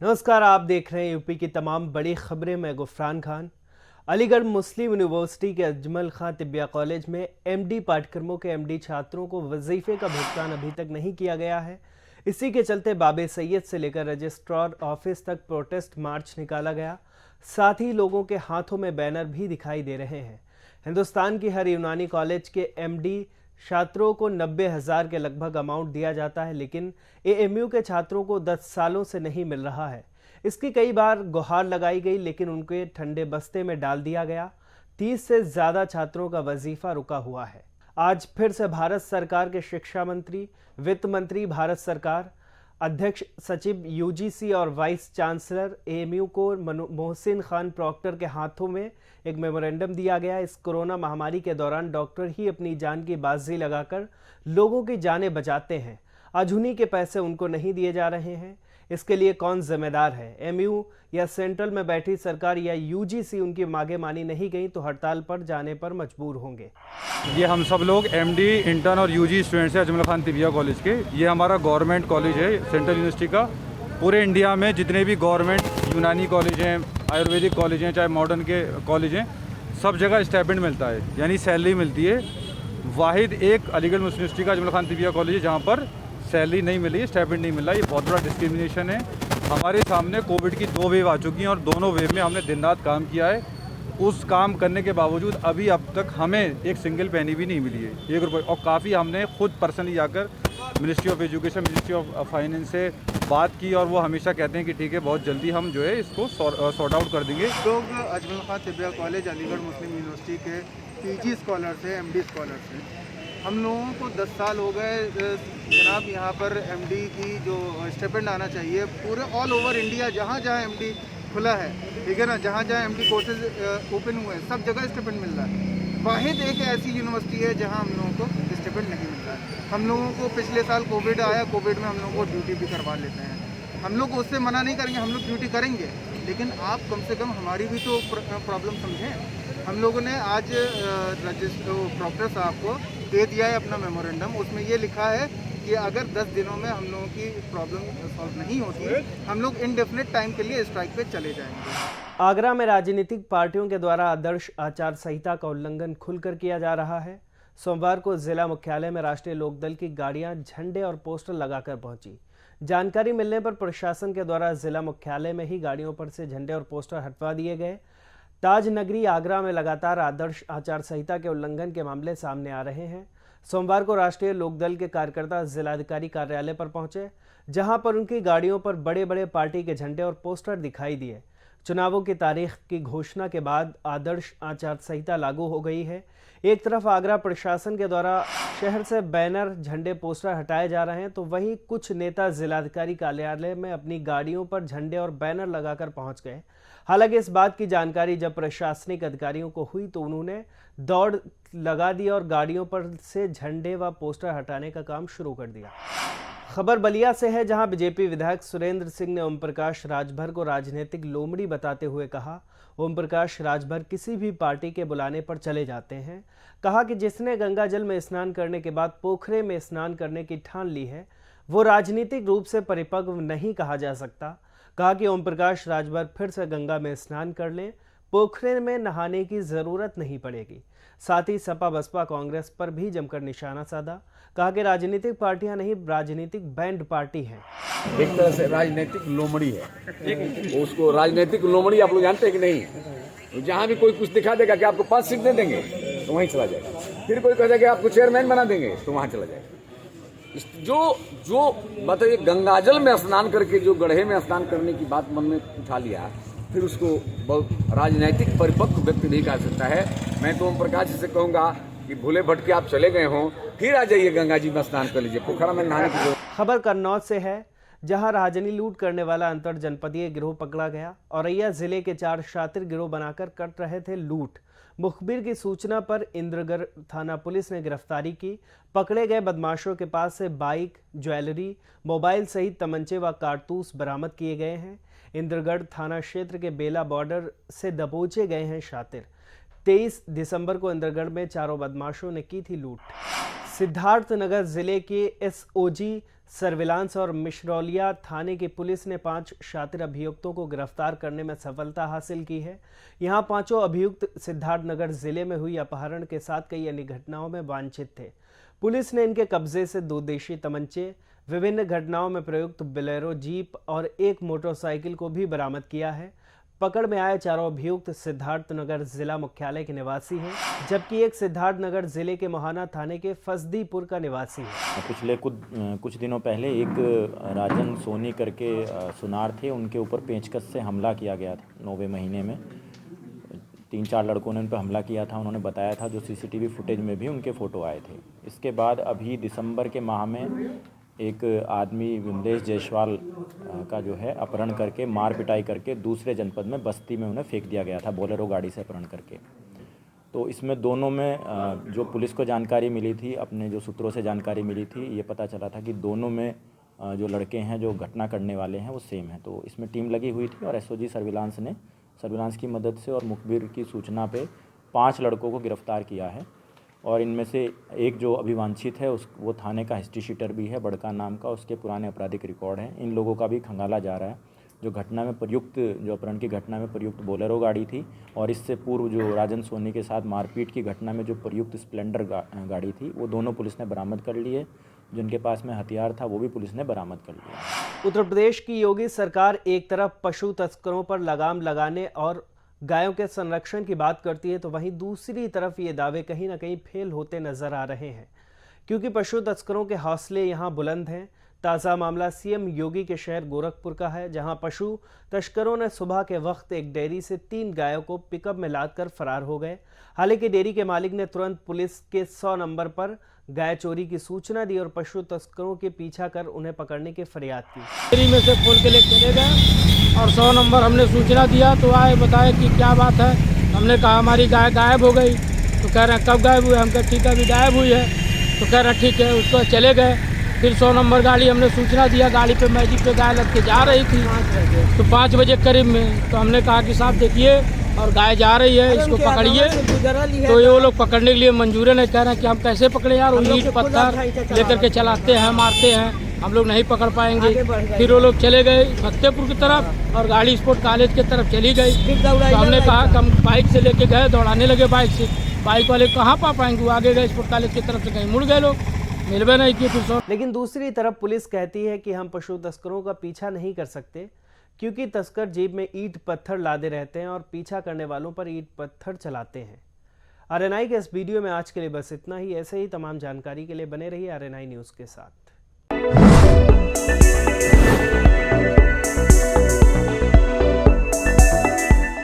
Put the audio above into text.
नमस्कार, आप देख रहे हैं यूपी की तमाम बड़ी खबरें। मैं गुफरान खान। अलीगढ़ मुस्लिम यूनिवर्सिटी के अजमल खां तिब्बिया कॉलेज में एमडी पाठ्यक्रमों के एमडी छात्रों को वजीफे का भुगतान अभी तक नहीं किया गया है। इसी के चलते बाबे सैयद से लेकर रजिस्ट्रार ऑफिस तक प्रोटेस्ट मार्च निकाला गया। साथ ही लोगों के हाथों में बैनर भी दिखाई दे रहे हैं। हिंदुस्तान की हर यूनानी कॉलेज के एमडी छात्रों को 90,000 के लगभग अमाउंट दिया जाता है, लेकिन एएमयू के छात्रों को 10 सालों से नहीं मिल रहा है। इसकी कई बार गुहार लगाई गई, लेकिन उनके ठंडे बस्ते में डाल दिया गया। 30 से ज्यादा छात्रों का वजीफा रुका हुआ है। आज फिर से भारत सरकार के शिक्षा मंत्री, वित्त मंत्री, भारत सरकार अध्यक्ष सचिव यूजीसी और वाइस चांसलर एएमयू को मोहसिन खान प्रॉक्टर के हाथों में एक मेमोरेंडम दिया गया। इस कोरोना महामारी के दौरान डॉक्टर ही अपनी जान की बाजी लगाकर लोगों की जानें बचाते हैं। आज उन्हीं के पैसे उनको नहीं दिए जा रहे हैं। इसके लिए कौन जिम्मेदार है? एमयू या सेंट्रल में बैठी सरकार या यूजीसी? उनकी मांगे मानी नहीं गई तो हड़ताल पर जाने पर मजबूर होंगे। ये हम सब लोग एमडी, इंटर्न और यूजी स्टूडेंट्स हैं अजमल खान तिब्बिया कॉलेज के। ये हमारा गवर्नमेंट कॉलेज है, सेंट्रल यूनिवर्सिटी का। पूरे इंडिया में जितने भी गवर्नमेंट यूनानी कॉलेज हैं, आयुर्वेदिक कॉलेज हैं, चाहे मॉडर्न के कॉलेज हैं, सब जगह स्टाइपेंड मिलता है, यानी सैलरी मिलती है। वाहिद एक अलीगढ़ मुस्लिम यूनिवर्सिटी का अजमल खान तिब्बिया कॉलेज है जहाँ पर सैलरी नहीं मिली है, स्टाइपेंड नहीं मिला। ये बहुत बड़ा डिस्क्रिमिनेशन है। हमारे सामने कोविड की 2 वेव आ चुकी हैं और दोनों वेव में हमने दिन रात काम किया है। उस काम करने के बावजूद अभी अब तक हमें एक सिंगल पैनी भी नहीं मिली है, 1 रुपये। और काफ़ी हमने खुद पर्सनली जाकर ministry of education, ministry of finance से बात की और वो हमेशा कहते हैं कि ठीक है, बहुत जल्दी हम जो है इसको सॉर्ट आउट कर देंगे। लोग अजमल खां तिब्बिया कॉलेज अलीगढ़ मुस्लिम यूनिवर्सिटी के पीजी स्कॉलर्स हैं, एमडी स्कॉलर्स हैं। हम लोगों को 10 साल हो गए जनाब यहाँ पर एमडी की जो स्टाइपेंड आना चाहिए, पूरे ऑल ओवर इंडिया जहाँ जहाँ एमडी खुला है, ठीक है ना, जहाँ जहाँ एमडी कोर्सेज ओपन हुए हैं, सब जगह स्टाइपेंड मिल रहा है। वाहिद एक ऐसी यूनिवर्सिटी है जहाँ हम लोगों को स्टाइपेंड नहीं मिल रहा है। हम लोगों को पिछले साल कोविड आया, कोविड में हम लोगों को ड्यूटी भी करवा लेते हैं। हम लोग उससे मना नहीं करेंगे, हम लोग ड्यूटी करेंगे, लेकिन आप कम से कम हमारी भी तो प्रॉब्लम समझें। हम लोगों ने आज प्रॉक्टर साहब को दे दिया है अपना मेमोरेंडम। उसमें ये लिखा है कि अगर 10 दिनों में हम लोगों की प्रॉब्लम सॉल्व नहीं होती है, हम लोग इनडेफिनेट टाइम के लिए स्ट्राइक पे चले जाएंगे। आगरा में राजनीतिक पार्टियों के द्वारा आदर्श आचार संहिता का उल्लंघन खुलकर किया जा रहा है। सोमवार को जिला मुख्यालय में राष्ट्रीय लोकदल की गाड़ियां झंडे और पोस्टर लगाकर पहुंची। जानकारी मिलने पर प्रशासन के द्वारा जिला मुख्यालय में ही गाड़ियों पर से झंडे और पोस्टर हटवा दिए गए। ताज नगरी आगरा में लगातार आदर्श आचार संहिता के उल्लंघन के मामले सामने आ रहे हैं। सोमवार को राष्ट्रीय लोकदल के कार्यकर्ता जिलाधिकारी कार्यालय पर पहुंचे, जहां पर उनकी गाड़ियों पर बड़े बड़े पार्टी के झंडे और पोस्टर दिखाई दिए। चुनावों की तारीख की घोषणा के बाद आदर्श आचार संहिता लागू हो गई है। एक तरफ आगरा प्रशासन के द्वारा शहर से बैनर, झंडे, पोस्टर हटाए जा रहे हैं, तो वहीं कुछ नेता जिलाधिकारी कार्यालय में अपनी गाड़ियों पर झंडे और बैनर लगाकर पहुंच गए। हालांकि इस बात की जानकारी जब प्रशासनिक अधिकारियों को हुई तो उन्होंने दौड़ लगा दी और गाड़ियों पर से झंडे व पोस्टर हटाने का काम शुरू कर दिया। खबर बलिया से है, जहां बीजेपी विधायक सुरेंद्र सिंह ने ओम प्रकाश राजभर को राजनीतिक लोमड़ी बताते हुए कहा, ओम प्रकाश राजभर किसी भी पार्टी के बुलाने पर चले जाते हैं। कहा कि जिसने गंगा जल में स्नान करने के बाद पोखरे में स्नान करने की ठान ली है, वो राजनीतिक रूप से परिपक्व नहीं कहा जा सकता। कहा कि ओम प्रकाश राजभर फिर से गंगा में स्नान कर लें, पोखरे में नहाने की जरूरत नहीं पड़ेगी। साथ ही सपा, बसपा, कांग्रेस पर भी जमकर निशाना साधा। कहा कि राजनीतिक पार्टियां नहीं, राजनीतिक बैंड पार्टी हैं। एक तरह से राजनीतिक लोमड़ी है। उसको राजनीतिक लोमड़ी आप लोग जानते हैं कि नहीं? जहाँ भी कोई कुछ दिखा देगा कि आपको 5 सीट दे देंगे तो वहीं चला जाएगा। फिर कोई कह देगा कि आपको चेयरमैन बना देंगे तो वहाँ चला जाएगा। जो बताइए, गंगाजल में स्नान करके जो गड्ढे में स्नान करने की बात मन में उठा लिया, फिर उसको बहुत राजनीतिक परिपक्व व्यक्ति नहीं कह सकता है। मैं तो ओम प्रकाश जी से कहूँगा कि भूले भटके आप चले गए हों, फिर आ जाइए गंगा जी में स्नान कर लीजिए, पोखरा में नहाने की जरूरत। खबर कन्नौज से है, जहां राजनी लूट करने वाला अंतर जनपदीय गिरोह पकड़ा गया। औरैया जिले के 4 शातिर गिरोह बनाकर कर रहे थे लूट। मुखबिर की सूचना पर इंद्रगढ़ थाना पुलिस ने गिरफ्तारी की। पकड़े गए बदमाशों के पास से बाइक, ज्वेलरी, मोबाइल सहित तमंचे व कारतूस बरामद किए गए हैं। इंद्रगढ़ थाना क्षेत्र के बेला बॉर्डर से दबोचे गए हैं शातिर। 23 दिसंबर को इंद्रगढ़ में चारों बदमाशों ने की थी लूट। सिद्धार्थनगर जिले के एसओजी सर्विलांस और मिश्रौलिया थाने की पुलिस ने 5 शातिर अभियुक्तों को गिरफ्तार करने में सफलता हासिल की है। यहां पांचों अभियुक्त सिद्धार्थनगर जिले में हुई अपहरण के साथ कई अन्य घटनाओं में वांछित थे। पुलिस ने इनके कब्जे से 2 देशी तमंचे, विभिन्न घटनाओं में प्रयुक्त बोलेरो जीप और एक मोटरसाइकिल को भी बरामद किया है। पकड़ में आए चारों अभियुक्त सिद्धार्थनगर जिला मुख्यालय के निवासी हैं, जबकि एक सिद्धार्थनगर जिले के मोहाना थाने के फसदीपुर का निवासी है। पिछले कुछ दिनों पहले एक राजन सोनी करके सुनार थे, उनके ऊपर पेंचकस से हमला किया गया था 9वें महीने में। 3-4 लड़कों ने उन पर हमला किया था, उन्होंने बताया था, जो सीसीटीवी फुटेज में भी उनके फ़ोटो आए थे। इसके बाद अभी दिसंबर के माह में एक आदमी विमलेश जायसवाल का जो है अपहरण करके मार पिटाई करके दूसरे जनपद में बस्ती में उन्हें फेंक दिया गया था, बोलेरो गाड़ी से अपहरण करके। तो इसमें दोनों में जो पुलिस को जानकारी मिली थी, अपने जो सूत्रों से जानकारी मिली थी, ये पता चला था कि दोनों में जो लड़के हैं जो घटना करने वाले हैं वो सेम हैं। तो इसमें टीम लगी हुई थी और एसओजी सर्विलांस की मदद से और मुखबिर की सूचना पे 5 लड़कों को गिरफ्तार किया है। और इनमें से एक जो अभी वांछित है वो थाने का हिस्ट्री शीटर भी है, बड़का नाम का, उसके पुराने आपराधिक रिकॉर्ड हैं। इन लोगों का भी खंगाला जा रहा है। जो घटना में प्रयुक्त, जो अपहरण की घटना में प्रयुक्त बोलेरो गाड़ी थी और इससे पूर्व जो राजन सोनी के साथ मारपीट की घटना में जो प्रयुक्त स्प्लेंडर गाड़ी थी, वो दोनों पुलिस ने बरामद कर ली है। जिनके पास में हथियार था वो भी पुलिस ने बरामद कर लिया। उत्तर प्रदेश की योगी सरकार एक तरफ पशु तस्करों पर लगाम लगाने और गायों के संरक्षण की बात करती है, तो वहीं दूसरी तरफ ये दावे कहीं ना कहीं फेल होते नजर आ रहे हैं, क्योंकि पशु तस्करों के हौसले यहां बुलंद हैं। ताज़ा मामला सीएम योगी के शहर गोरखपुर का है, जहां पशु तस्करों ने सुबह के वक्त एक डेयरी से 3 गायों को पिकअप में लादकर फरार हो गए। हालांकि डेयरी के मालिक ने तुरंत पुलिस के 100 नंबर पर गाय चोरी की सूचना दी और पशु तस्करों के पीछा कर उन्हें पकड़ने की फरियाद की। डेयरी में से खोल के ले चले गए और 100 नंबर हमने सूचना दिया तो आए बताए कि क्या बात है। हमने कहा हमारी गाय गायब हो गई। तो कह रहे हैं कब गायब हुई? हम कहा ठीक है अभी गायब हुई है। तो कह रहे हैं ठीक है, उसको चले गए। फिर 100 नंबर गाड़ी हमने सूचना दिया, गाड़ी पे मैजिक पे गाय लग के जा रही थी। तो 5 बजे करीब में तो हमने कहा कि साहब देखिए और गाय जा रही है, इसको पकड़िए। तो ये वो लोग पकड़ने के लिए मंजूर नहीं, कह रहे हैं कि हम कैसे पकड़े यार, ईंट पत्थर लेकर के चलाते हैं, मारते हैं, हम लोग नहीं पकड़ पाएंगे। फिर वो लोग चले गए फतेहपुर की तरफ और गाड़ी स्पोर्ट कॉलेज की तरफ चली गई। तो हमने कहा कि हम बाइक से लेके गए, दौड़ाने लगे बाइक से। बाइक वाले कहाँ पा पाएंगे, वो आगे गए स्पोर्ट कॉलेज की तरफ से, कहीं मुड़ गए लोग, मिलवे नहीं किए। फिर लेकिन दूसरी तरफ पुलिस कहती है कि हम पशु तस्करों का पीछा नहीं कर सकते, क्योंकि तस्कर जेब में ईंट पत्थर लादे रहते हैं और पीछा करने वालों पर ईंट पत्थर चलाते हैं। आरएनआई के इस वीडियो में आज के लिए बस इतना ही। ऐसे ही तमाम जानकारी के लिए बने रहिए आरएनआई न्यूज़ के साथ।